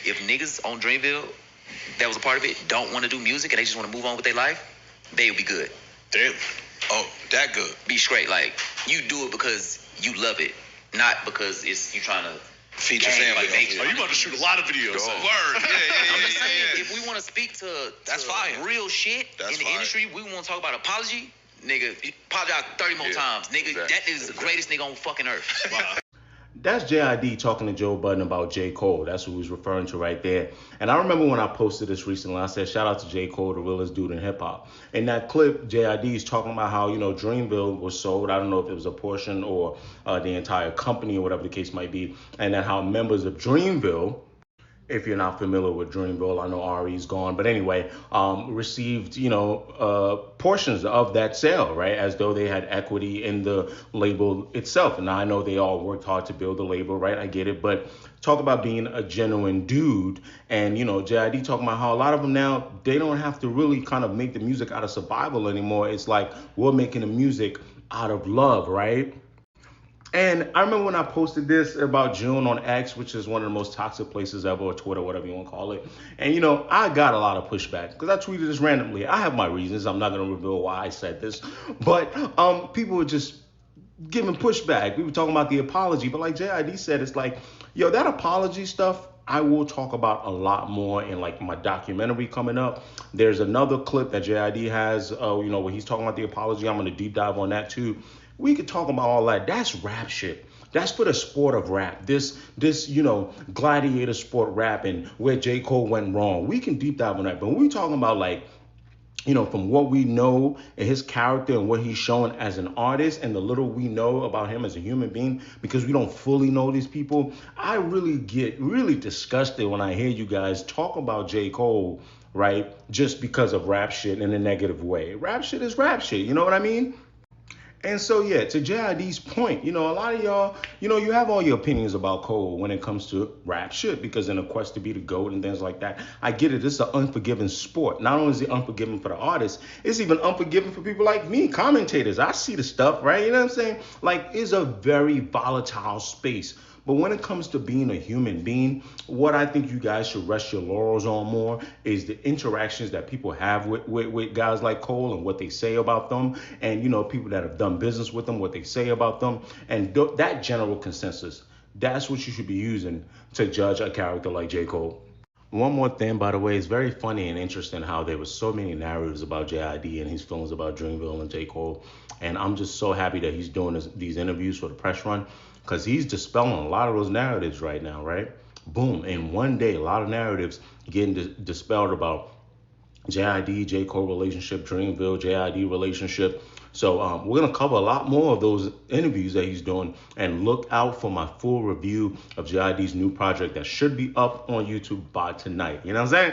If niggas on Dreamville that was a part of it don't want to do music and they just want to move on with their life, they'll be good. Damn. Oh, that good. Be straight. Like, you do it because you love it, not because it's you trying to feed your family. Oh, you about to shoot a lot of videos. Word. I'm just saying, if we want to speak to that's fire. Real shit in the industry, we want to talk about apology. Nigga, apologize 30 more times. Nigga, that is the greatest nigga on fucking earth. That's JID talking to Joe Budden about J. Cole. That's who he's referring to right there. And I remember when I posted this recently, I said, shout out to J. Cole, the realest dude in hip hop. In that clip, JID is talking about how, Dreamville was sold. I don't know if it was a portion or the entire company or whatever the case might be. And then how members of Dreamville, if you're not familiar with Dreamville, I know Ari's gone, but anyway, received, portions of that sale, right? As though they had equity in the label itself. And I know they all worked hard to build the label, right? I get it. But talk about being a genuine dude. And, JID talking about how a lot of them now, they don't have to really kind of make the music out of survival anymore. It's like we're making the music out of love, right? And I remember when I posted this about June on X, which is one of the most toxic places ever, or Twitter, whatever you want to call it. And, I got a lot of pushback because I tweeted this randomly. I have my reasons. I'm not going to reveal why I said this. But people were just giving pushback. We were talking about the apology. But like JID said, it's like, that apology stuff, I will talk about a lot more in like my documentary coming up. There's another clip that JID has, where he's talking about the apology. I'm going to deep dive on that too. We could talk about all that. That's rap shit. That's for the sport of rap. This gladiator sport rap and where J. Cole went wrong. We can deep dive on that. But when we talking about from what we know and his character and what he's showing as an artist and the little we know about him as a human being, because we don't fully know these people, I really get really disgusted when I hear you guys talk about J. Cole, right? Just because of rap shit in a negative way. Rap shit is rap shit. You know what I mean? And so, to JID's point, a lot of y'all, you have all your opinions about Cole when it comes to rap shit, because in a quest to be the GOAT and things like that, I get it. It's an unforgiving sport. Not only is it unforgiving for the artists, it's even unforgiving for people like me, commentators. I see the stuff, right? You know what I'm saying? Like, it's a very volatile space. But when it comes to being a human being, what I think you guys should rest your laurels on more is the interactions that people have with guys like Cole and what they say about them. And, people that have done business with them, what they say about them. And that general consensus, that's what you should be using to judge a character like J. Cole. One more thing, by the way, it's very funny and interesting how there was so many narratives about JID and his feelings about Dreamville and J. Cole. And I'm just so happy that he's doing these interviews for the press run, because he's dispelling a lot of those narratives right now, right? Boom. In one day, a lot of narratives getting dispelled about JID, J. Cole relationship, Dreamville, JID relationship. So we're going to cover a lot more of those interviews that he's doing, and look out for my full review of JID's new project that should be up on YouTube by tonight. You know what I'm saying?